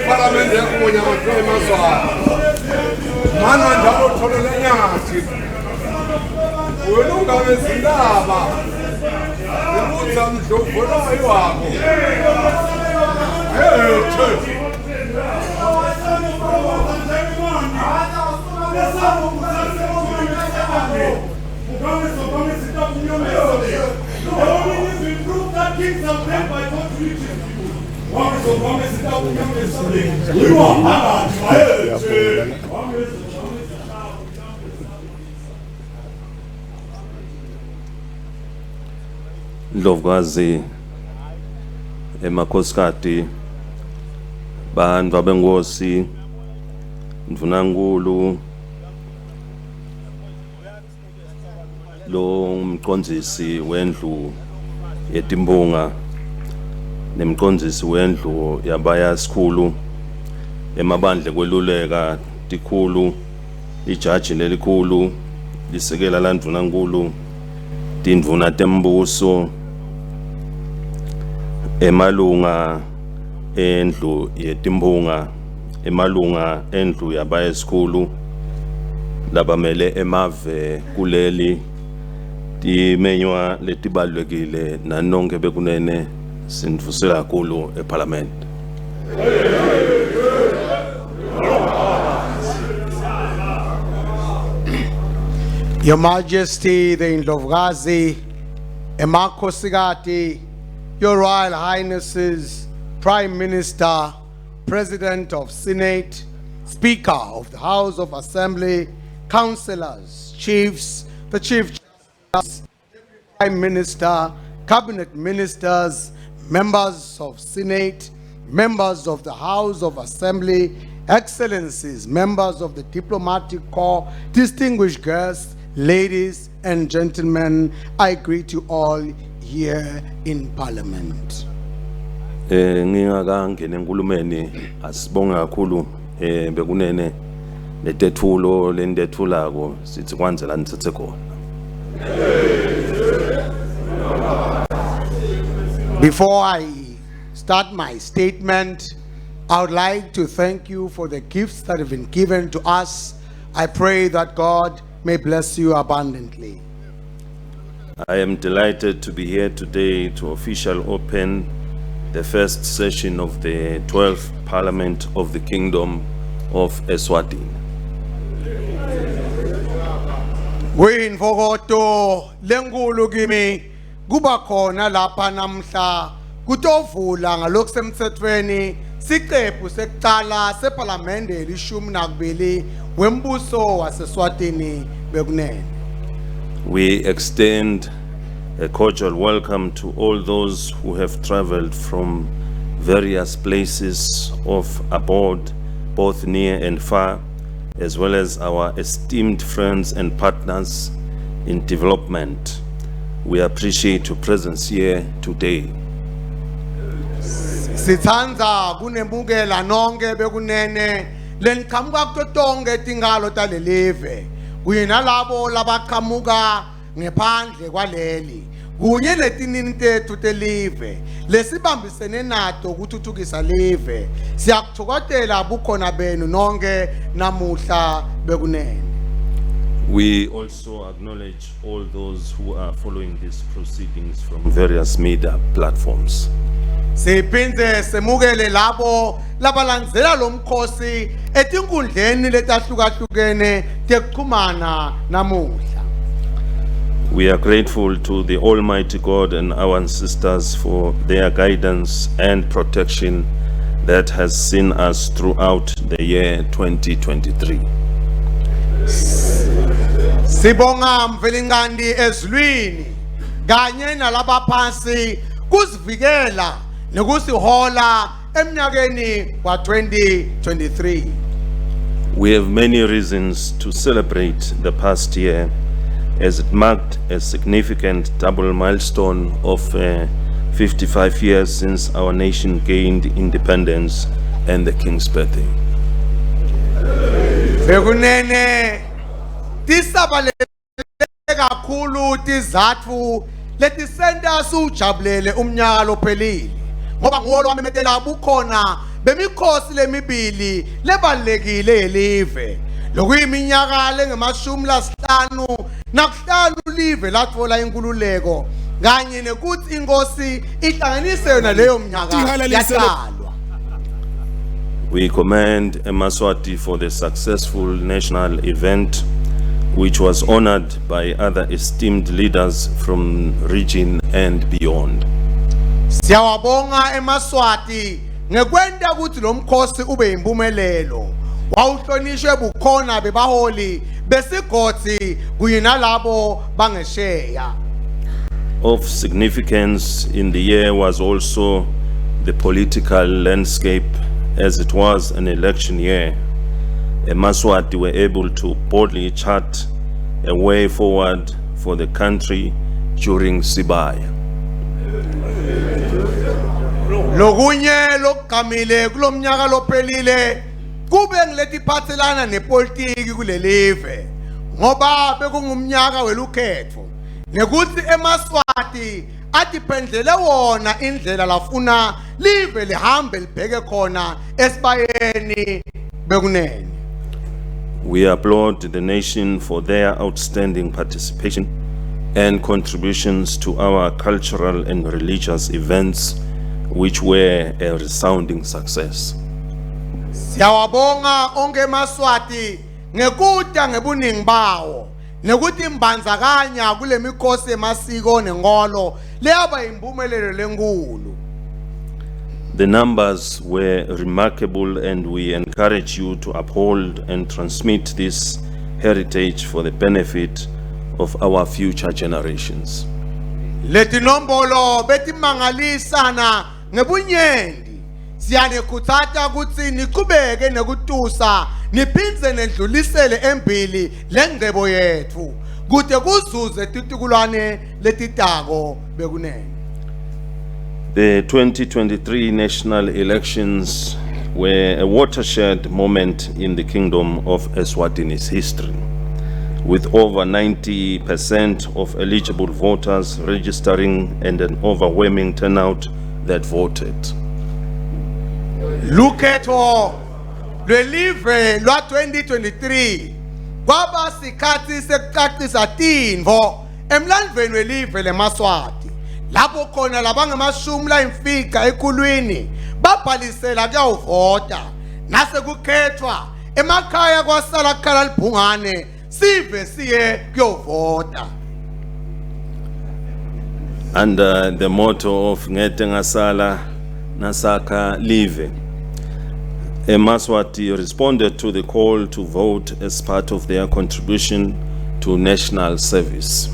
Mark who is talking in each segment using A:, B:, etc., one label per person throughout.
A: Parliament yakunya ngohlwe Mswati. Manje njalo utholela nyathi. Wena ungabe zindaba. Ubuza mdlovu loyo wakho.
B: Ndlovukazi emakhosikati bantu abenkosi ndvunankulu lo mqondzisi wendlu yetimbonga nemqondzisi wendlu yabaya sikhulu emabandle kweluleka tikhulu ijaji lelikhulu lisekela landvunankulu tindvuna tembuso emalunga endlu yetimbonga emalunga endlu yabaya sikhulu labamele emave kuleli timenywa letibalulekile nanonke bekunene sindvusela kakhulu eParliament.
C: Your Majesty, the Indlovukazi, emakhosikati, Your Royal Highnesses, Prime Minister, President of Senate, Speaker of the House of Assembly, Councillors, Chiefs, the Chief Justice, Prime Minister, Cabinet Ministers, Members of Senate, Members of the House of Assembly, Excellencies, Members of the Diplomatic Corps, distinguished guests, ladies and gentlemen, I greet you all here in Parliament.
B: Ngingakangena enkulumeni asibonga kakhulu bekunene letethulo lendethulako sithi kwanze la nithethe khona.
C: Before I start my statement, I would like to thank you for the gifts that have been given to us. I pray that God may bless you abundantly.
B: I am delighted to be here today to officially open the first session of the 12th Parliament of the Kingdom of Mswati.
C: Kuyinfokoto lenkulu kimi kuba khona lapha namhla kutovula ngalokusemthethweni siqephu sekuqala seParliament elishumi nakubili wembuso waseSwatini bekunene.
B: We extend a cordial welcome to all those who have traveled from various places of abroad, both near and far, as well as our esteemed friends and partners in development. We appreciate your presence here today.
C: Sithandza kunembukela nonke bekunene leniqhamuka kutonke tingalo talelive kuyinalabo labaqhamuka ngephandle kwaleli kunye netinini tethu telive lesibambisene nato ukuthuthukisa live siyakuthokozela bukhona benu nonke namuhla bekunene.
B: We also acknowledge all those who are following these proceedings from various media platforms.
C: Siphinde semukele labo labalandzela lomkhosi etinkundleni letahlukahlukene tekuxhumana namuhla.
B: We are grateful to the Almighty God and our ancestors for their guidance and protection that has seen us throughout the year 2023.
C: Sibonga mvelingandi ezulwini kanye nalabaphansi kusivikela nekusihola emnyakeni wa 2023.
B: We have many reasons to celebrate the past year as it marked a significant double milestone of 55 years since our nation gained independence and the King's birthday.
C: Bekunene tisabalele kakhulu tizatfu letisenta sujabulele umnyaka lophelile ngoba ngolo wamemetela bukhona bemikhosi lemibili lebalekile elive lokuyiminyaka lengemashumi lasihlanu nakuhlanu live latfola inkululeko kanye nekuthi inkosi ihlanganise yona leyo mnyaka yatalwa.
B: We commend Mswati for the successful national event, which was honored by other esteemed leaders from region and beyond.
C: Siyawabonga Mswati ngekwenta ukuthi lo mkhosi ube impumelelo. Wawuhlonishwe bukhona bebaholi besigotsi kunye nalabo bangesheya.
B: Of significance in the year was also the political landscape. As it was an election year, Mswati were able to boldly chart a way forward for the country during Sibaya.
C: Lokunye lokugamile kulomnyaka lophelile kube ngiletiphathelana nepolitiki kulelive ngoba bekungumnyaka welukhetho nekuthi Mswati atiphendlele wona indlela lafuna live lihambe libheke khona esibayeni bekunene.
B: We applaud the nation for their outstanding participation and contributions to our cultural and religious events, which were a resounding success.
C: Siyawabonga onke Mswati ngekuta ngebuningi bawo nekuthi imbandzakanya kule mikhosi emasiko nenkolo leyaba impumelelo lenkulu.
B: The numbers were remarkable, and we encourage you to uphold and transmit this heritage for the benefit of our future generations.
C: Leti nombolo betimangalisana ngebunyenti siyanekhutsata kutsi niqhubeke nekutusa niphindze nedlulisele embili lengcebo yetfu kude kuzuze titukulwane letitako bekunene.
B: The 2023 national elections were a watershed moment in the Kingdom of Eswatini's history, with over 90% of eligible voters registering and an overwhelming turnout that voted.
C: Lukhetho lwelive lwa 2023 kwaba sikhathi sekucacisa tintfo emlandweni welive leMswati lapho khona labangamashumi layimfica ekhulwini babhalisela kuyovota nasekukhethwa emakhaya kwasala kukhala libhungane sive siye kuyovota.
B: Under the motto of Ngete Ngasala Nasaka Live, Mswati responded to the call to vote as part of their contribution to national service.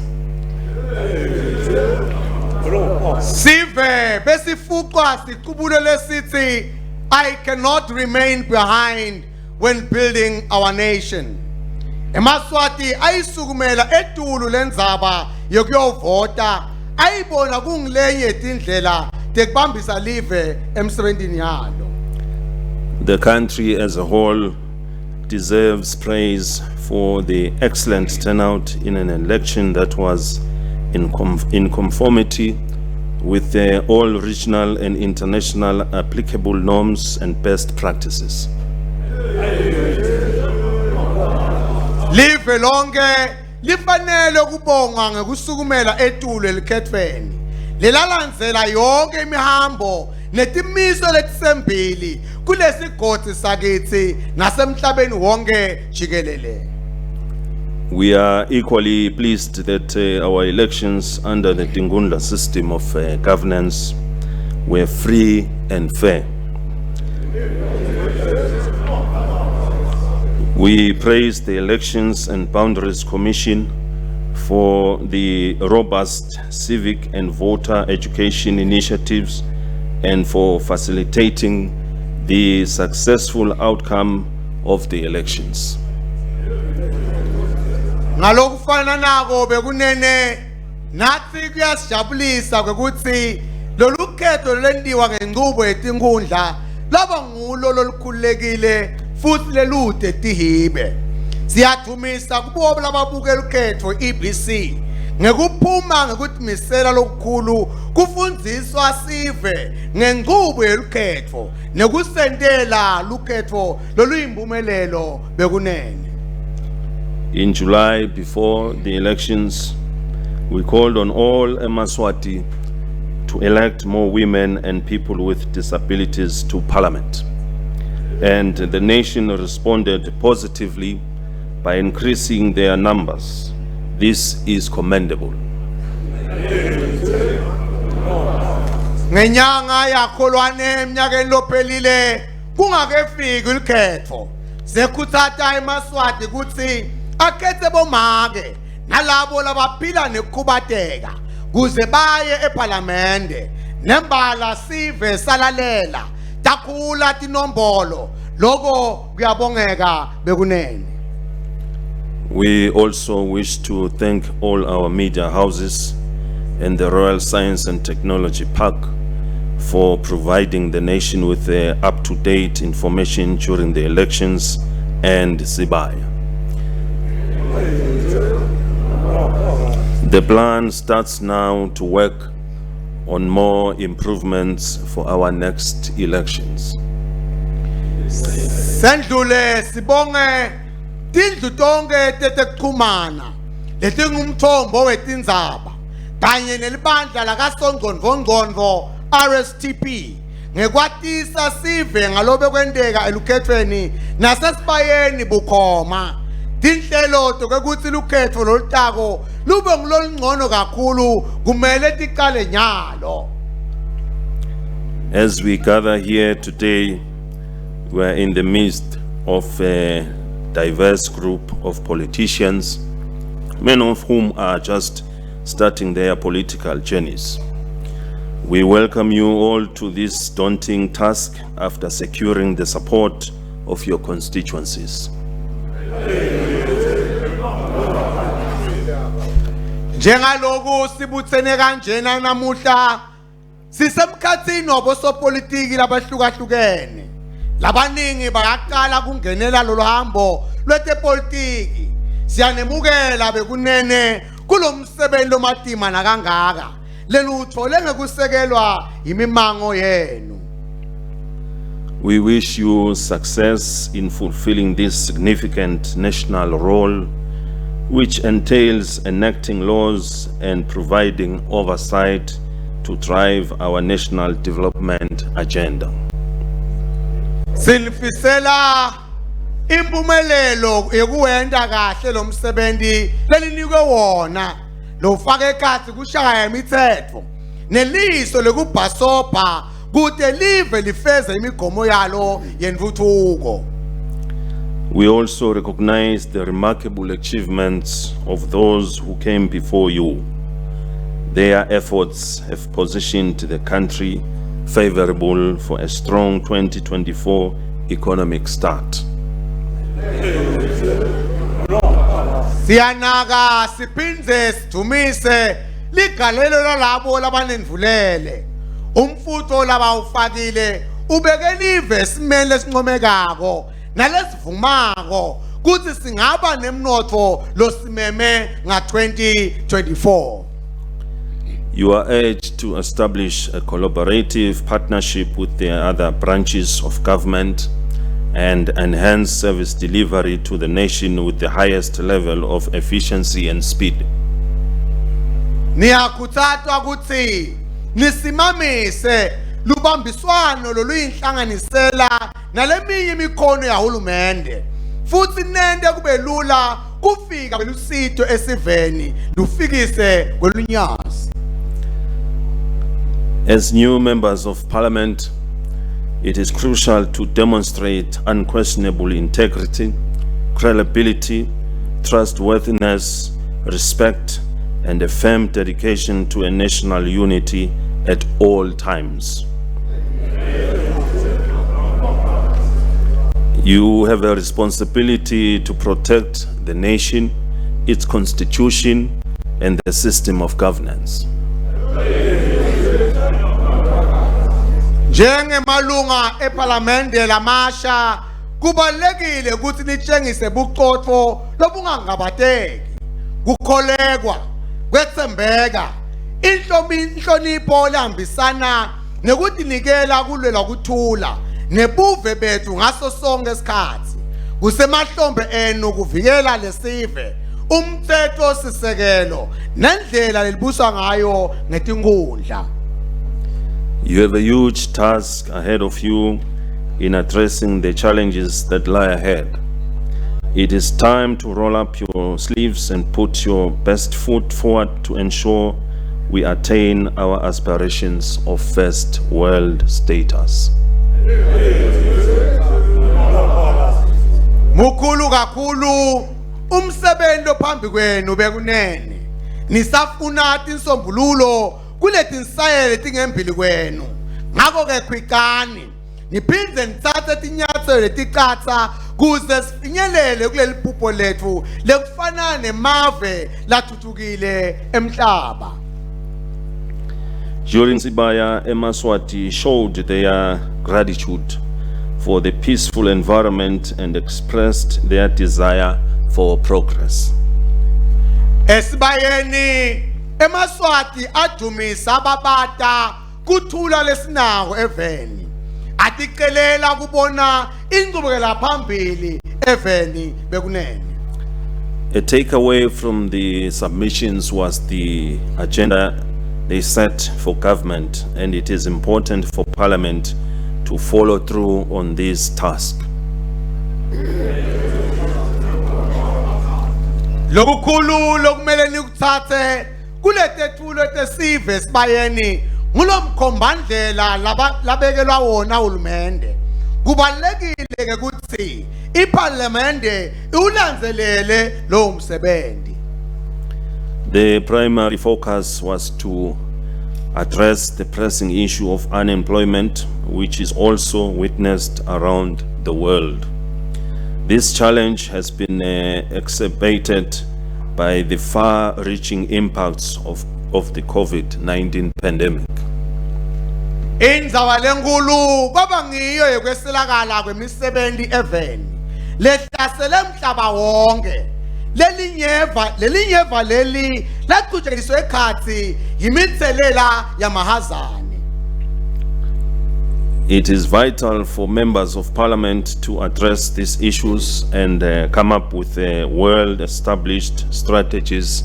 C: Sive besifuqwa siqubulele sithi I cannot remain behind when building our nation. Mswati ayisukumela etulu lendzaba yokuyovota ayibona kungilenye tindlela tekubambisa live emsebentini yalo.
B: The country as a whole deserves praise for the excellent turnout in an election that was in conformity with all regional and international applicable norms and best practices.
C: Live lonke lifanele ukubonga ngekusukumela etulu elikhethweni lelalandzela yonke imihambo netimiso letisembili kulesigodi sakithi nasemhlabeni wonke jikelele.
B: We are equally pleased that our elections under the Tingundla system of governance were free and fair. We praise the Elections and Boundaries Commission for the robust civic and voter education initiatives and for facilitating the successful outcome of the elections.
C: Ngalokufana nako bekunene nathi kuyasijabulisa ukuthi lolu khetho lendiwa ngenqubo yetinkundla laba ngulo lolukhulekile futhi lelude tihibe. Siyathumisa kubo lababukela ukhetho EBC ngekuphuma ngekutimisela lokukhulu kufundziswa sive ngenqubo yelukhetho nekusentela lukhetho loluyimpumelelo bekunene.
B: In July, before the elections, we called on all Mswati to elect more women and people with disabilities to parliament. And the nation responded positively by increasing their numbers. This is commendable.
C: Ngenyanga yakholwane eminyakeni lophelile kungakefiki ukhetho sekuthatha eMswati ukuthi akhethe bomake nalabo labaphila nekukhubateka kuze baye eParliamente nembala sive salalela takhula tinombolo lokho kuyabongeka bekunene.
B: We also wish to thank all our media houses and the Royal Science and Technology Park for providing the nation with up-to-date information during the elections and Sibaya. The plan starts now to work on more improvements for our next elections.
C: Sendlule sibonge tindlu tonke tetekuchumana letingumthombo wetindzaba kanye nelibandla lakasongqondvo RSTP ngekwatisa sive ngalobe kwenteka elukhethweni nasesibayeni bukhoma tinhlelo tokekuthi lukhetho lolutako lube ngulolungcono kakhulu kumele tiqale nyalo.
B: As we gather here today, we are in the midst of a diverse group of politicians, many of whom are just starting their political journeys. We welcome you all to this daunting task after securing the support of your constituencies.
C: Njengaloku sibuthene kanjena namuhla sisemkhatsini wabosopolitiki labahlukahlukene labaningi bayaqala kungenela lolu hambo lwetepolitiki. Siyanemukela bekunene kulomsebenzi lomatima nakangaka leluthole ngekusekelwa imimango yenu.
B: We wish you success in fulfilling this significant national role, which entails enacting laws and providing oversight to drive our national development agenda.
C: Sinifisela impumelelo yekuwenda kahle lo msebenzi lelinikwe wona lofake ekhatsi kushaya imithetho neliso lekubhasopa kute live lifeze imigomo yalo yentfutfuko.
B: We also recognize the remarkable achievements of those who came before you. Their efforts have positioned the country favorable for a strong 2024 economic start.
C: Siyanaka siphinze sidumise ligalelo lalabo labanendvulele umfutho labawufakile ubeke live simele sincomekako nalesivumako kuthi singaba nemnotfo losimeme nga-2024.
B: You are urged to establish a collaborative partnership with the other branches of government and enhance service delivery to the nation with the highest level of efficiency and speed.
C: Niyakhuthazwa ukuthi nisimamise lubambiswano loluyinhlanganisela naleminye imikhono yahulumende futhi nende kube lula kufika kwelusito esiveni lufikise kwelunyasi.
B: As new members of parliament, it is crucial to demonstrate unquestionable integrity, credibility, trustworthiness, respect, and a firm dedication to a national unity at all times. You have a responsibility to protect the nation its constitution, and the system of governance.
C: Njengemalunga eParliamente lamasha kubalekile ukuthi nitshengise buqotho lobungangabateki, kukholekwa, kwethembeka, inhlonipho lehambisana nekuthi nikela kulwela kuthula nebuve bethu ngaso sonke isikhathi kusemahlombe enu kuvikela lesive umthetho sisekelo nendlela lelibuswa ngayo ngetinkundla.
B: You have a huge task ahead of you in addressing the challenges that lie ahead. It is time to roll up your sleeves and put your best foot forward to ensure we attain our aspirations of first world status.
C: Mukulu kakhulu umsebenzi ophambi kwenu bekunene. Nisafuna insombululo kuleti nsayele tingembili kwenu. Ngakho ke khwikani niphinde nithathe tinyathelo leticatha kuze sifinyelele kuleli phupho lethu lekufana nemave lathuthukile emhlaba.
B: During Sibaya, Mswati showed their gratitude for the peaceful environment and expressed their desire for progress.
C: Esibayeni Mswati adumisa babata kuthula lesinako eveni. Atikelela kubona ingqubekela phambili eveni bekunene.
B: A takeaway from the submissions was the agenda they set for government, and it is important for Parliament to follow through on this task.
C: Lokukhulu lokumele nikuthathe kuletethulo tesive sibayeni ngulomkhombandlela labekelwa wona uhulumende. Kubalekile ke kuthi iParliamente ulanzelele lo msebenzi.
B: The primary focus was to address the pressing issue of unemployment, which is also witnessed around the world. This challenge has been exacerbated by the far-reaching impacts of the COVID-19 pandemic.
C: Indzawo lenkulu kwaba ngiyo yokweselakala kwemisebenzi eveni lehlasele umhlaba wonke. Lelinyeva leli lakutshengiswe ekhathi yimitselela yamahazane.
B: It is vital for members of Parliament to address these issues and come up with well-established strategies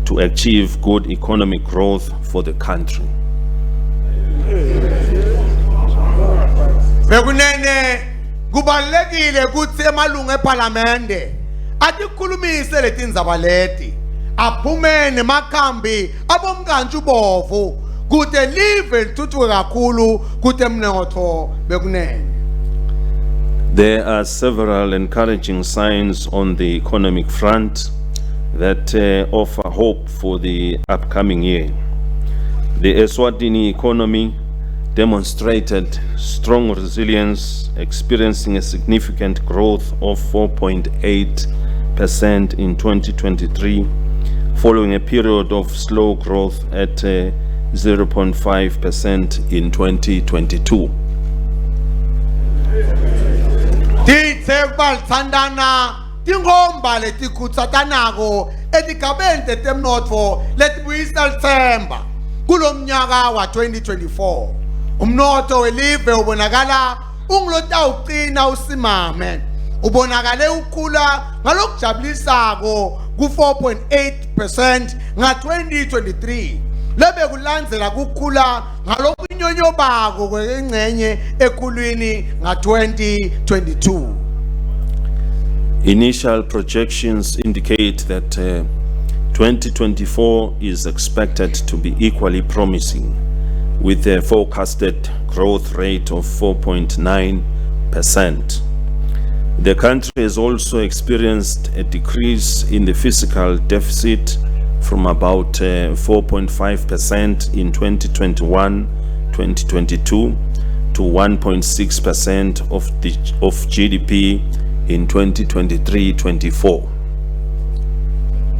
B: to achieve good economic growth for the country.
C: Bekunene kubalekile ukuthi emalunga eParliamente atikhulumise letindzaba leti aphume nemakhambi abomkantshu bovu kude live lithuthuke kakhulu kude emnotho bekunene.
B: There are several encouraging signs on the economic front that offer hope for the upcoming year. The Eswatini economy demonstrated strong resilience, experiencing a significant growth of 4.8% in 2023, following a period of slow growth at 0.5% in 2022.
C: Titsebalthandana tingomba letikutsatanako etigabeni temnotfo letibuyisa lithemba kulomnyaka wa 2024. Umnotho welive ubonakala ungilotawuqina usimame. Ubonakale ukhula ngalokujabulisako ku 4.8% nga 2023. Lebe kulandzela kukhula ngalokunyonyobako kwengcenye ekhulwini nga 2022.
B: Initial projections indicate that 2024 is expected to be equally promising, with a forecasted growth rate of 4.9%. The country has also experienced a decrease in the fiscal deficit from about 4.5% in 2021-2022 to 1.6% of GDP in 2023-24.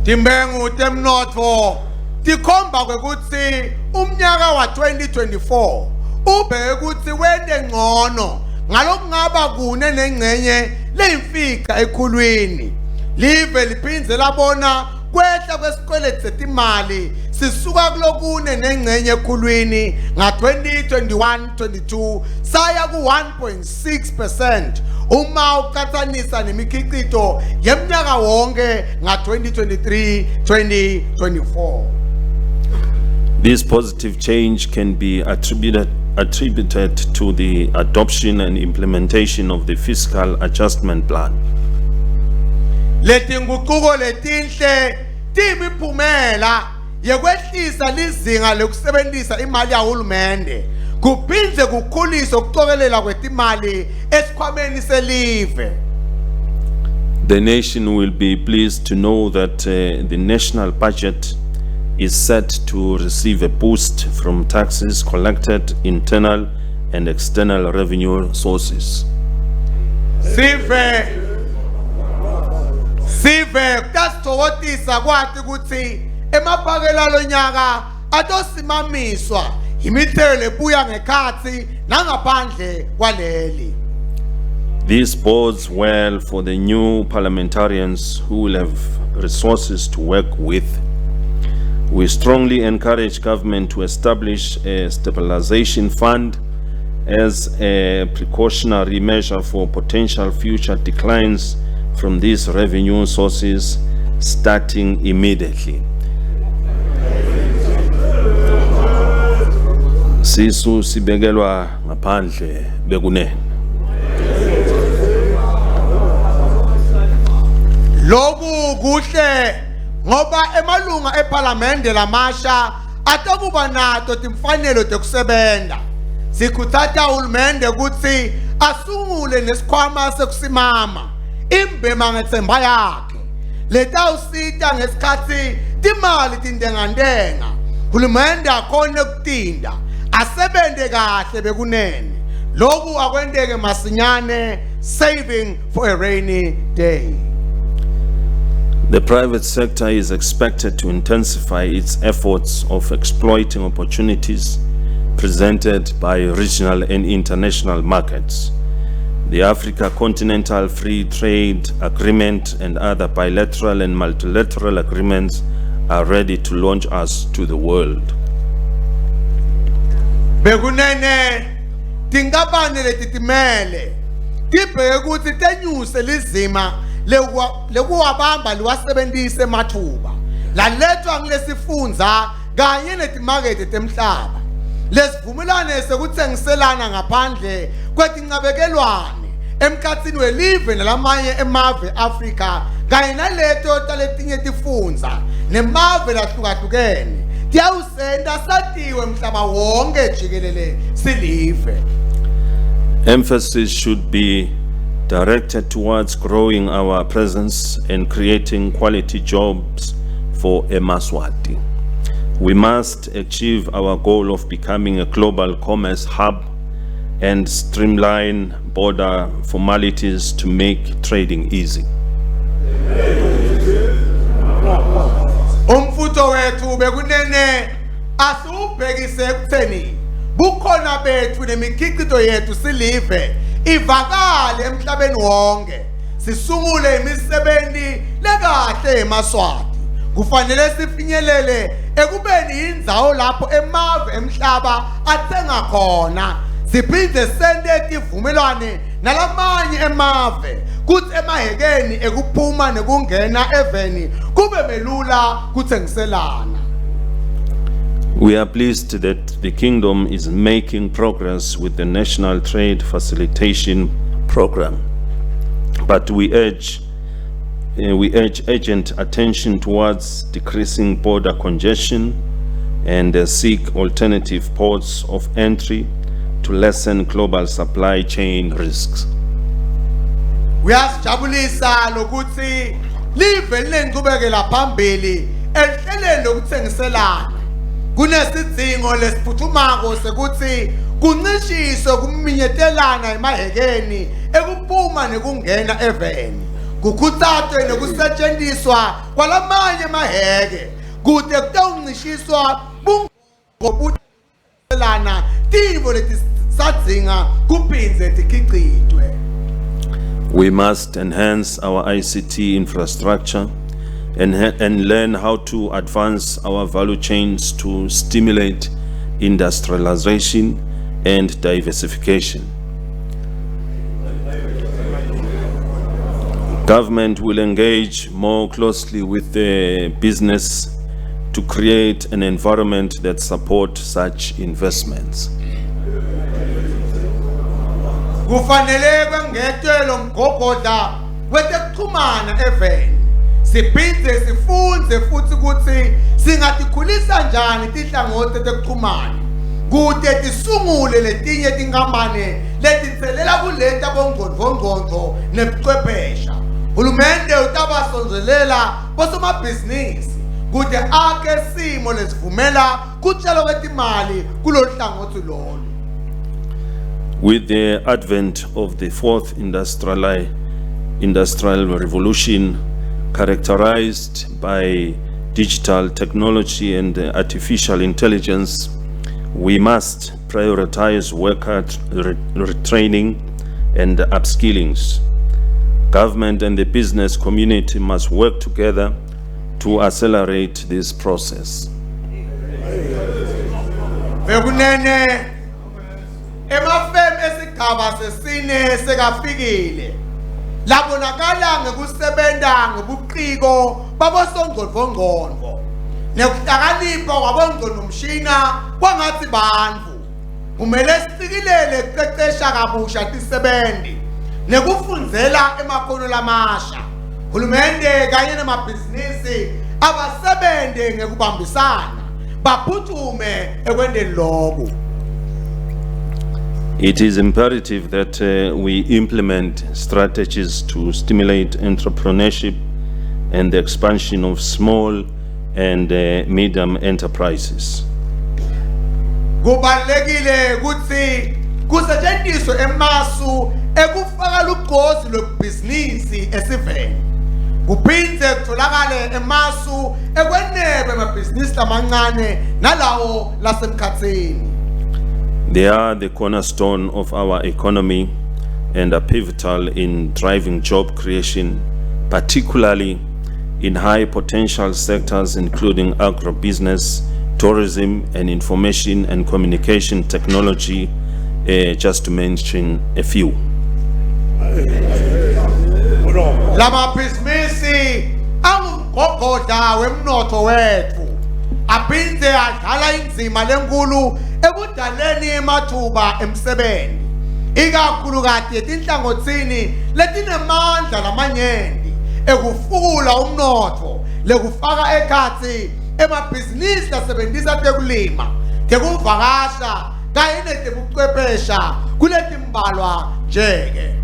C: Timbengu temnotfo tikhomba kwekuthi umnyaka wa 2024 ubheke ukuthi wende ngcono ngalokungaba kune nengcenye leyimfica ekhulwini. Live liphindze labona kwehla kwesikweleti setimali sisuka kulokune nengcenye ekhulwini nga 2021-22 saya ku 1.6% uma uqhathanisa nemikhicito yeminyaka wonke nga 2023-2024.
B: This positive change can be attributed to the adoption and implementation of the fiscal adjustment plan.
C: Letinguquko letinhle timiphumela yekwehlisa lizinga lokusebenzisa imali yahulumende kuphindze kukhulisa ukuqokelela kwetimali esikhwameni selive.
B: The nation will be pleased to know that the national budget is set to receive a boost from taxes collected, internal and external revenue sources.
C: Sive kutasitokotisa kwati kutsi emaphakela lonyaka atosimamiswa imithelo ebuya ngekhatsi nangaphandle kwaleli.
B: This bodes well for the new parliamentarians who will have resources to work with. We strongly encourage government to establish a stabilization fund as a precautionary measure for potential future declines from these revenue sources starting immediately. Sisu sibekelwa ngaphandle bekunene.
C: Loku kuhle ngoba emalunga eParliamente lamasha atakuba nato timfanelo tekusebenta. Sikhuthaza uhulumende ukuthi asungule nesikhwama sekusimama imbema ngethemba yakhe letawusita ngesikhathi timali tindengandenga uhulumende akhone ukutinda asebente kahle bekunene loku akwendeke masinyane, saving for a rainy day.
B: The private sector is expected to intensify its efforts of exploiting opportunities presented by regional and international markets. The Africa Continental Free Trade Agreement and other bilateral and multilateral agreements are ready to launch us to the world.
C: Bekunene tingabane letitimele tibheke ukuthi tenyuse lizima lekuwabamba liwasebentise mathuba lalethwa ngilesifundza kanye netimakethe temhlaba lesivumelane sekutsengiselana ngaphandle kwetincabekelwane emkhatsini welive nalamanye emave Africa kanye naleto taletinye tifundza nemave lahlukahlukene tiyawusenda satiwe mhlaba wonke jikelele silive.
B: Emphasis should be directed towards growing our presence and creating quality jobs for Mswati. We must achieve our goal of becoming a global commerce hub and streamline border formalities to make trading easy.
C: Umfuto wethu bekunene asubhekise ekutheni bukhona bethu nemikhicito yethu silive ivakale emhlabeni wonke sisungule imisebenzi lekahle eMswati kufanele sifinyelele ekubeni indzawo lapho emave emhlaba athenga khona siphinde sende tivumelwane nalamanye emave kuthi emahekeni ekuphuma nekungena eveni kube melula kuthengiselana.
B: We are pleased that the Kingdom is making progress with the National Trade Facilitation Program, but we urge urgent attention towards decreasing border congestion and seek alternative ports of entry to lessen global supply chain risks.
C: Uyasijabulisa lokuthi live linenkqubekela phambili ehlelweni lokuthengiselana. Kunesidingo lesiphuthumako sekuthi kuncishiswe kuminyetelana emahekeni ekuphuma nekungena eveni kukhuthazwe nokusetshenziswa kwalamanye amahheke kude kutawuncishiswa bungobuthelana timo letisadzinga kuphindze tikhiqidwe.
B: We must enhance our ICT infrastructure and learn how to advance our value chains to stimulate industrialization and diversification. Government will engage more closely with the business to create an environment that supports such investments.
C: Kufanele kwengethwe lo mgogodla wetekuxhumana eveni. Siphindze sifunze futhi ukuthi singatikhulisa njani tinhlangothi tekuxhumana. Kude tisungule letinye tinkampani letitselela kuleta bongcondvo nebuchwephesha. Hulumende utabasonzelela bosomabhizinisi kude akhe simo lesivumela kutshalo kwetimali kulohlangothi lolo.
B: With the advent of the fourth industrial revolution, characterized by digital technology and artificial intelligence, we must prioritize worker retraining and upskillings. Government and the business community must work together to accelerate this process.
C: Emafem esigaba sesine sekafikile labonakala ngekusebenta ngobuciko babosongqondvo nekuhlakanipha kwabongqondomshina kwangathi bantfu kumele sitikilele kuqeqesha kabusha tisebenzi nekufundzela emakhono lamasha. Hulumende kanye nemabhizinisi abasebente ngekubambisana baphuthume ekwendeni lokhu.
B: It is imperative that we implement strategies to stimulate entrepreneurship and the expansion of small and medium enterprises.
C: Kubalulekile ukuthi kusetshenziswe emasu ekufaka lugqozi lwebhizinisi esiveni. Kuphindze kutholakale emasu ekwenebe amabhizinisi lamancane nalawo lasemkhatsini.
B: They are the cornerstone of our economy and are pivotal in driving job creation, particularly in high potential sectors including agribusiness, tourism, and information and communication technology, just to mention a few.
C: Lama bhizinisi angumgogodla wemnotho wethu aphindze adlala indzima lenkulu ekudaleni emathuba emsebenzi ikakhulukazi etinhlangothini letinemandla lamanyenti ekufukula umnotfo lekufaka ekhatsi emabhizinisi lasebentisa tekulima tekuvakasha kanye netebuchwephesha kuletimbalwa njeke.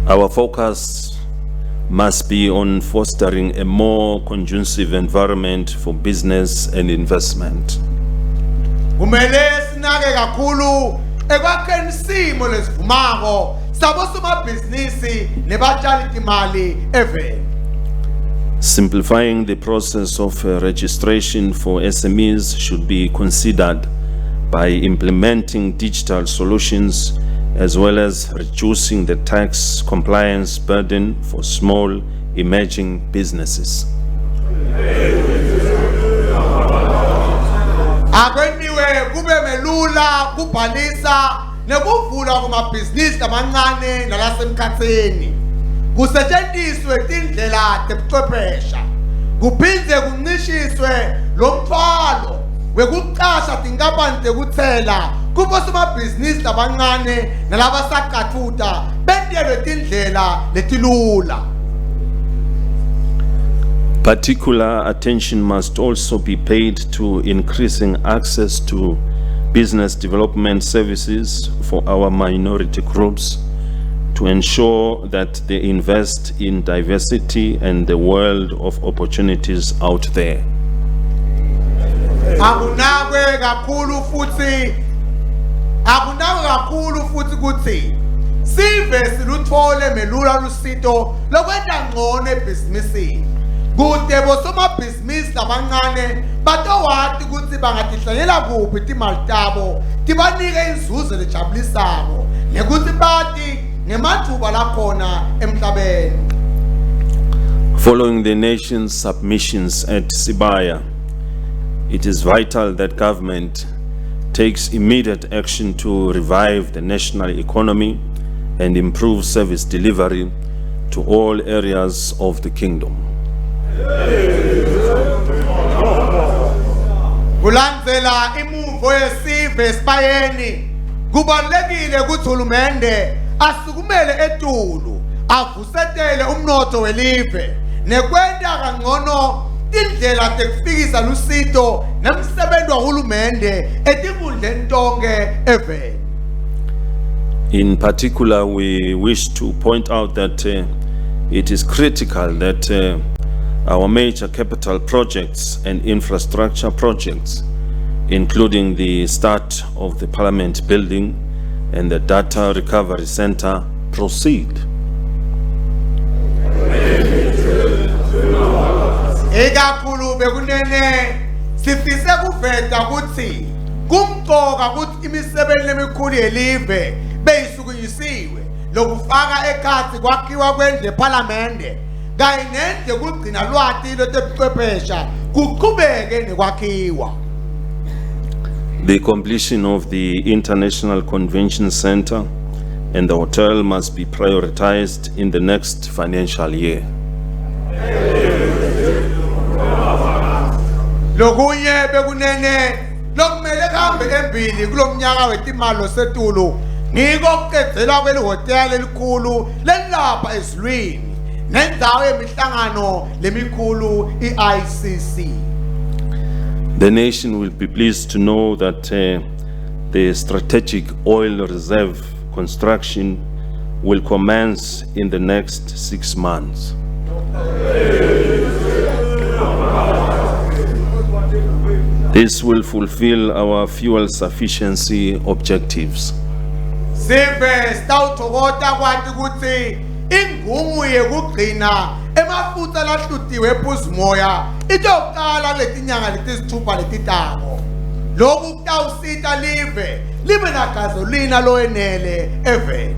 B: Our focus must be on fostering a more conducive environment for business and investment.
C: Kumele sinake kakhulu ekwakheni simo lesivumako sabosomabhizinisi nebatshali timali eveni.
B: Simplifying the process of registration for SMEs should be considered by implementing digital solutions as well as reducing the tax compliance burden for small emerging businesses.
C: Akweniwe kube melula kubhalisa nekuvula kumabhizinisi lamancane nalasemkhatsini. Kusetshenziswe tindlela tebuchwephesha. Kuphindze kuncishiswe lo mthwalo wekuqasha tinkampani tekutsela kubosomabhizinisi labancane nalabasaqathuta bentelwe tindlela letilula.
B: Particular attention must also be paid to increasing access to business development services for our minority groups to ensure that they invest in diversity and the world of opportunities out there. Akunakwe
C: kakhulu futhi kuti sive siluthole melula lusito lokwenza ngcono ebhizinisini kude bosomabhizinisi labancane batowati ukuthi bangatihlelela kuphi timali tabo tibanike inzuzo lejabulisako nekuthi bati nemathuba lakhona emhlabeni.
B: Following the nation's submissions at Sibaya, it is vital that government takes immediate action to revive the national economy and improve service delivery to all areas of the kingdom.
C: Kulandzela imuvo yesive Sibayeni kubalulekile ukuthi uhulumende asukumele etulu avusetele umnotho welive nekwenta kangcono indlela tekufikisa lusito nemsebenzi wahulumende etifundeni tonke eveni.
B: In particular, we wish to point out that it is critical that our major capital projects and infrastructure projects, including the start of the Parliament building and the Data Recovery Center, proceed.
C: Ekakhulu bekunene sifise kuveta kutsi kumqoka ukuthi imisebenzi emikhulu yelive beyisukunyisiwe lokufaka ekhathi kwakhiwa kwendle eParliamente kanye nendle kugcina lwati lotebuchwephesha kuqhubeke nekwakhiwa.
B: The completion of the International Convention Center and the hotel must be prioritized in the next financial year.
C: Lokunye bekunene lokumele kuhambe embili kulomnyaka wetimali osetulu ngiko kuqedzelwa kwelihhotel elikhulu lelapha eZulwini nendawo yemihlangano lemikhulu i-ICC.
B: The nation will be pleased to know that the strategic oil reserve construction will commence in the next 6 months. This will fulfill our fuel sufficiency objectives.
C: Sive sitawuthokota kwati ukuthi ingungu yekugcina emafutsa lahlutiwe ephuzimoya itoqala letinyanga letisithupha letitako. Lokhu kutawusita libe na gasolina loyenele eveni.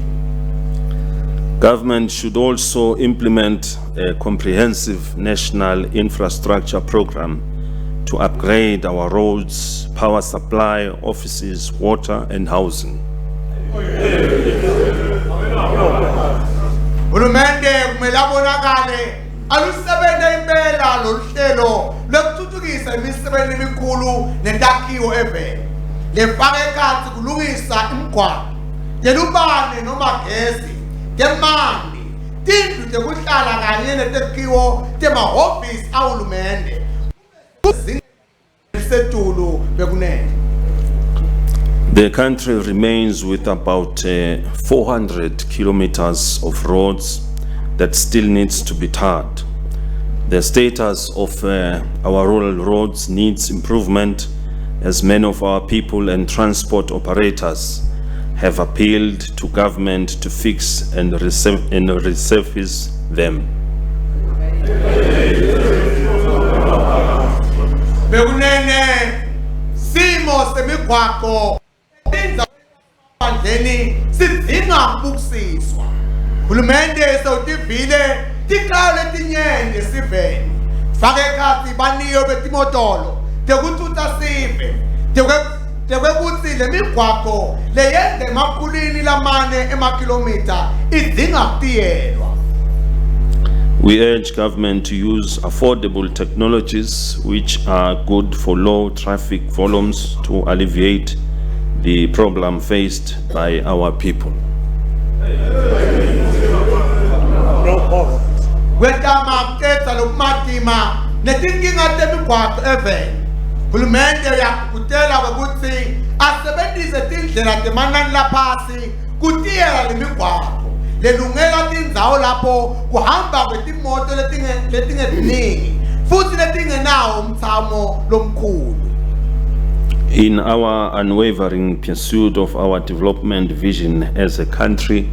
B: Government should also implement a comprehensive national infrastructure program to upgrade our roads, power supply, offices, water and housing.
C: Hulumende kumele abonakale alusebenzele impela lohlelo lokuthuthukisa imisebenzi emikhulu nentakhiwo eveni lefaka ekhathi kulungisa imigwaqo yelubane noma gesi temandi tindlu tekuhlala kanye netakhiwo temahhovisi ahulumende setulu bekunene.
B: The country remains with about 400 kilometers of roads that still needs to be tarred. The status of our rural roads needs improvement, as many of our people and transport operators have appealed to government to fix and resurface them.
C: Bekunene simo semigwaqo endleni sidinga ukubukisiswa. Hulumende sewutivile tikalo letinyende siveni fake ekhathi baniyo betimotolo tekuthutha sive tekwekutsi lemigwaqo leyende emakhulwini lamane emakilomita idinga kutiyelwa.
B: We urge government to use affordable technologies which are good for low traffic volumes to alleviate the problem faced by our people.
C: Wetama keta lokumatima netinkinga temigwaqo eveni. Hulumende yakutela ukuthi asebenzise tindlela temanani laphasi kutiyela lemigwaqo lelungela tindzawo lapho kuhamba kwetimoto letingeningi futhi letingenawo umthamo lomkhulu.
B: In our unwavering pursuit of our development vision as a country,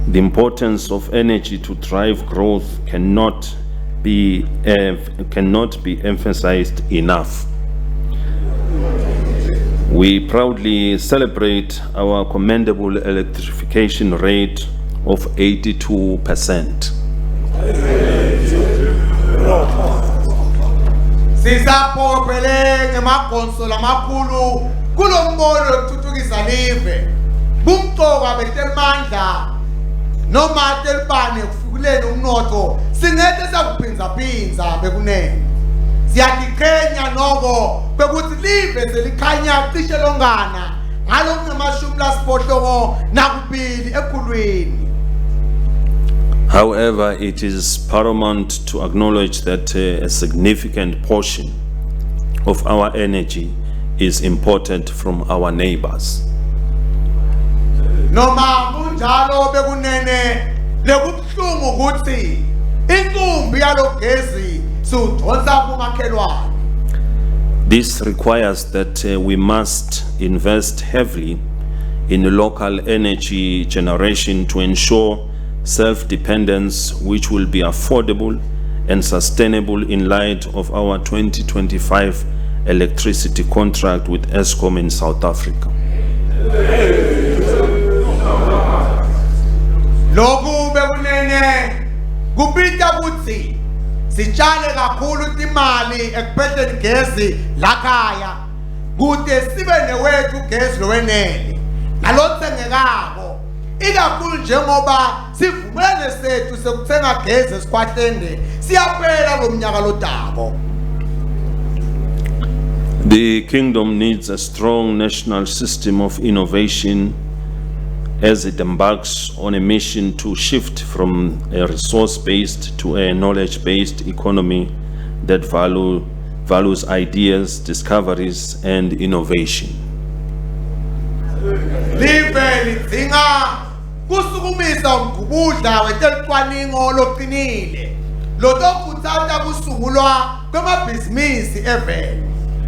B: The importance of energy to drive growth cannot be emphasized enough. We proudly celebrate our commendable electrification rate of 82%.
C: Sisaphopele ngemagonso lamakhulu kulombono wokuthuthukisa live. Bumqoka betemandla noma telibane kufikuleni umnotho singeke sakuphinza bekunene. Siyadiqhenya noko bekuthi live selikhanya cishe longana ngalokungamashumi lasiphohlongo nakubili ekhulwini.
B: However, it is paramount to acknowledge that a significant portion of our energy is imported from our neighbors.
C: Noma kunjalo bekunene lekubhlungu ukuthi inkumbi yalogezi sudonsa kumakhelwane.
B: This requires that we must invest heavily in local energy generation to ensure self-dependence, which will be affordable and sustainable in light of our 2025 electricity contract with Eskom in South Africa.
C: Loku bekunene kupita kutsi sitshale kakhulu imali ekuphehleni gezi lakhaya kude sibe newethu gezi lowenele nalothengekako ikakhulu njengoba sivumelane sethu sekuthenga gezi esikhwahlende siyaphela lomnyaka lodabo.
B: The kingdom needs a strong national system of innovation as it embarks on a mission to shift from a resource-based to a knowledge-based economy that values ideas, discoveries, and innovation.
C: Live lidzinga kusukumisa umgubudla wetelicwaningo loqinile lotokhuthaza kusungulwa kwemabhizinisi evele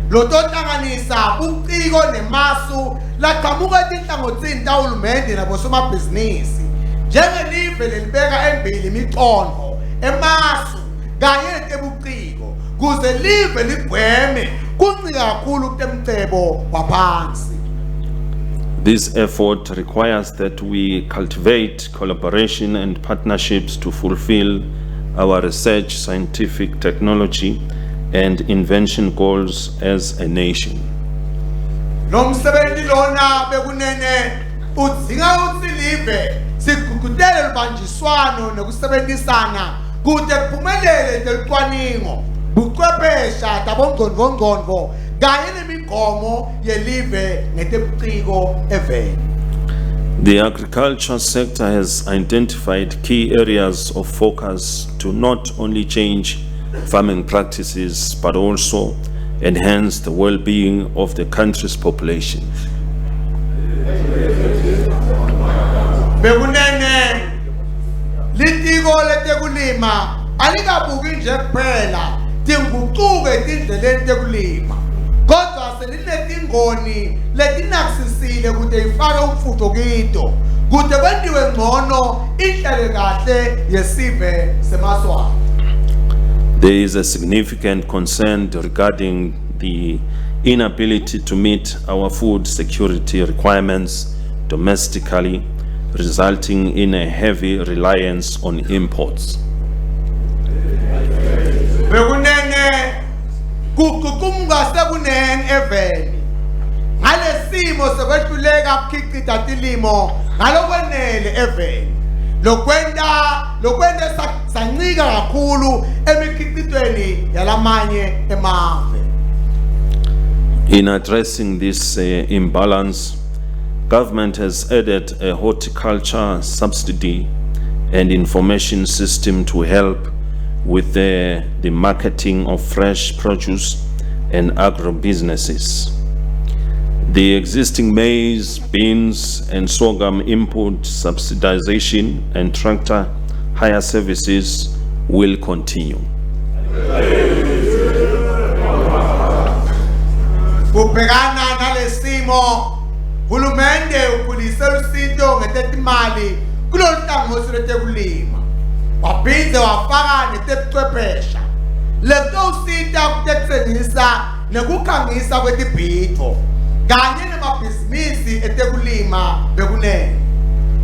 C: lotohlanganisa uciko nemasu laqhamuka etinhlangothini tahulumende nabosomabhizinisi njengelive lelibeka embili imiqondo emasu kanye netebuciko kuze live ligweme kuncika kakhulu kutemcebo waphansi.
B: This effort requires that we cultivate collaboration and partnerships to fulfill our research, scientific technology, and invention goals as a nation.
C: Lomsebenzi lona bekunene udzinga ukuthi live sigugudele lubanjiswano nekusebenzisana kude kuphumelele telicwaningo buchwephesha tabongqondvo kanye nemigomo yelive netebuciko evele.
B: The agriculture sector has identified key areas of focus to not only change farming practices but also enhance the well-being of the country's population.
C: Bekunene litiko letekulima alikabuki nje kuphela tinguquko etindleleni tekulima kodwa selinetingoni letinaksisile kude ifake umfutho kito kude kwenziwe ngcono inhlale kahle yesive seMswati.
B: There is a significant concern regarding the inability to meet our food security requirements domestically, resulting in a heavy reliance on imports.
C: Bekunene kuqukumka sekunene eveni ngalesimo sekwehluleka ukukhicita tilimo ngalokwenele eveni lokwenda sancika kakhulu emikhicitweni yalamanye emave.
B: In addressing this imbalance, government has added a horticulture subsidy and information system to help with the marketing of fresh produce and agro-businesses. The existing maize, beans, and sorghum input subsidization and tractor hire services will continue.
C: Kubhekana nalesimo hulumende ukhulise usizo ngetetimali kulolu hlangothi lwetekulima waphinde wafaka netebuchwephesha lekutosita kutekutsengisa nekukhangisa kwetibhidvo kanye nemabhizinisi etekulima bekunene.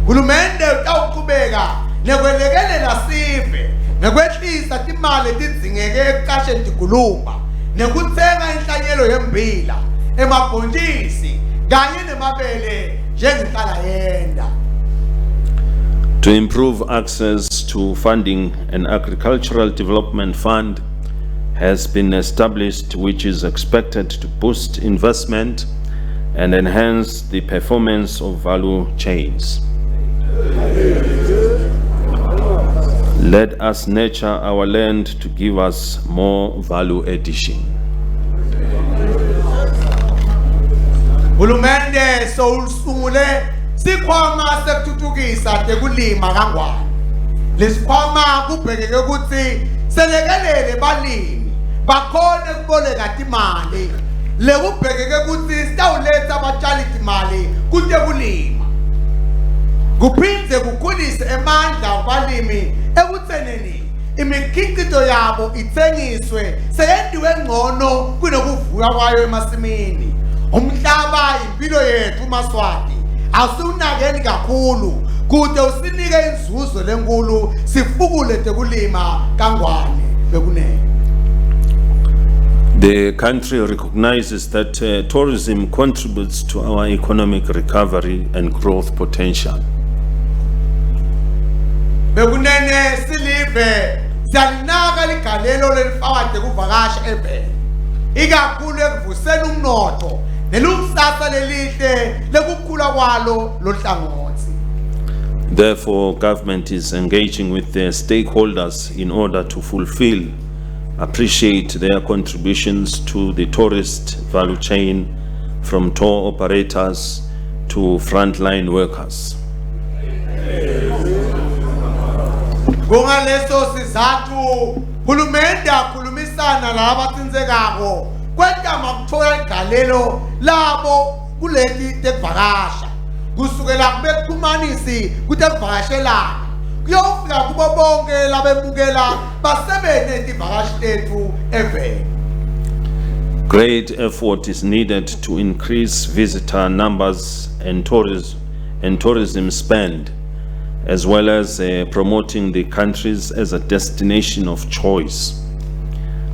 C: Hulumende utawuchubeka nekwelekelela sive nekwehlisa timali letidzingeke ekucasheni tigulumba nekutsenga inhlanyelo yemmbila emabhontjisi kanye nemabele njengenhlayenda.
B: To improve access to funding, an agricultural development fund has been established which is expected to boost investment and enhance the performance of value chains. Let us nurture our land to give us more value addition.
C: Hulumende sowusungule sikhwama sekuthuthukisa tekulima kangwane. Lesikhwama kubhekeke ukuthi selekelele balimi bakhone kuboleka timali lekubhekeke ukuthi sitawuletha abatshali timali kutekulima. Kuphindze kukhulise emandla abalimi ekuthenini imikhiqizo yabo ithengiswe seyendiwe ngcono kunokuvuka kwayo emasimini. Umhlaba impilo yethu Mswati asiwunakeni kakhulu kude usinike inzuzo lenkulu sifukule tekulima kangwane bekunene.
B: The country recognizes that tourism contributes to our economic recovery and growth potential.
C: Bekunene silive siyalinaka ligalelo lelifaka tekuvakasha ebhele ikakhulu ekuvuseni umnotho nelukusasa lelihle lekukhula kwalo lohlangothi.
B: Therefore, government is engaging with their stakeholders in order to fulfill, appreciate their contributions to the tourist value chain from tour operators to frontline workers.
C: Kungaleso sizathu hulumende akhulumisana labatsinzekako kwenta makuthola igalelo labo kuleti tekuvakasha kusukela kubekuxhumanisi kutekuvakashelana kuyofika kubo bonke labemukela basebene tivakashi tethu eveni.
B: Great effort is needed to increase visitor numbers and tourism spend, as well as promoting the countries as a destination of choice.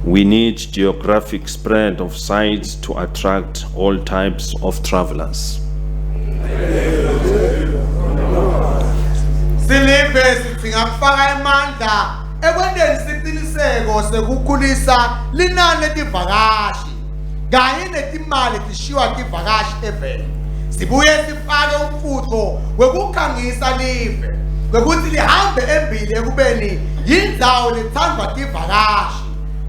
B: We need geographic spread of sites to attract all types of travelers.
C: Silive sidzinga kufaka emandla ekwenteni siciniseko sekukhulisa linani letivakashi kanye netimali tishiwa tivakashi eveni. Sibuye sifake umfutho wekukhangisa live kwekuthi lihambe embili ekubeni yindzawo lethandwa tivakashi.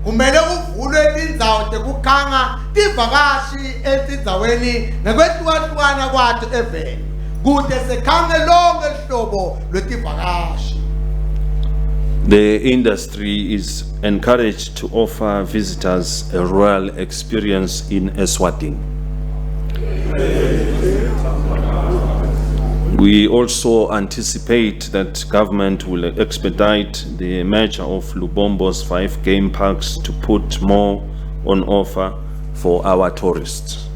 C: Kumele kuvulwe tindzawo tekukhanga tivakashi etindzaweni nekwehlukahlukana kwato eveni kude sekhange lonke hlobo lwetivakashi.
B: The industry is encouraged to offer visitors a royal experience in Mswati. We also anticipate that government will expedite the merger of Lubombo's 5 game parks to put more on offer for our tourists.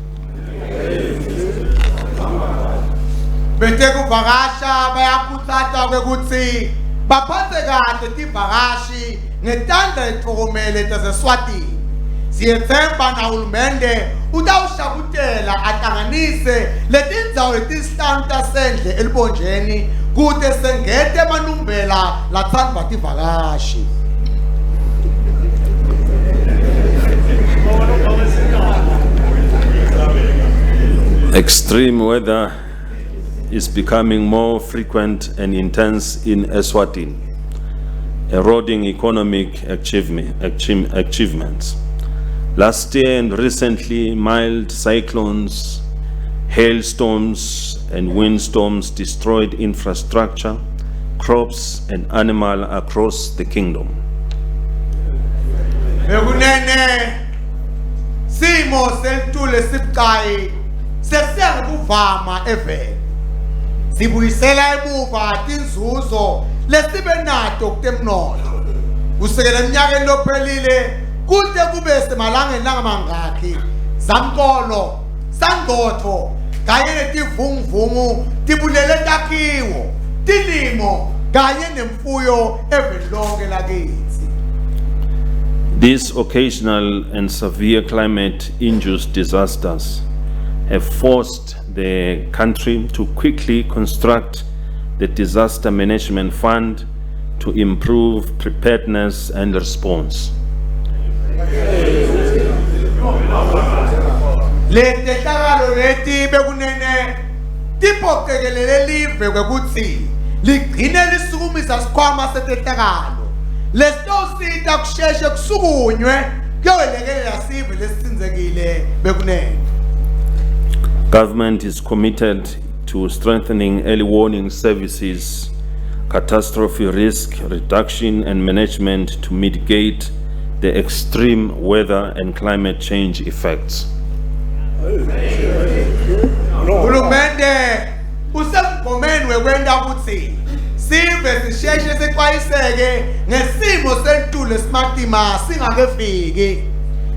C: Betekuvakasha bayakhuthaza kwekuthi baphathe kahle tivakashi ngetandla letfokomele taseSwatini. Siyethemba na hulumende utawushabutela ahlanganise letindzawo letisihlanu tasendle elibonjeni kude sengete emanumbela latsandwa tivakashi.
B: Extreme weather is becoming more frequent and intense in Mswati, eroding economic achievements. Last year and recently, mild cyclones, hailstorms and windstorms destroyed infrastructure, crops and animals across the kingdom.
C: Bekunene simo sentule sibcayi sesiyakuvama eveni. Sibuyisela emuva tinzuzo lesibe nato kutemnotho. Kusekela eminyakeni lophelile kude kube semalangeni langamangaki zamkolo sangotho kanye netivunguvungu tibulele takhiwo tilimo kanye nemfuyo evelonke lakithi.
B: These occasional and severe climate-induced disasters have forced the country to quickly construct the Disaster Management Fund to improve preparedness and response.
C: Letehlakalo leti bekunene tipokekelele live kwekutsi ligcine lisukumisa sikhwama setehlakalo lesitosita kusheshe kusukunywe kuyowelekelela sive lesitsinzekile bekunene.
B: Government is committed to strengthening early warning services, catastrophe risk reduction and management to mitigate the extreme weather and climate change effects.
C: Hulumende usemgomeni wekwenda kutsi sive sisheshe sixwayiseke ngesimo sentulo esimatima singakefiki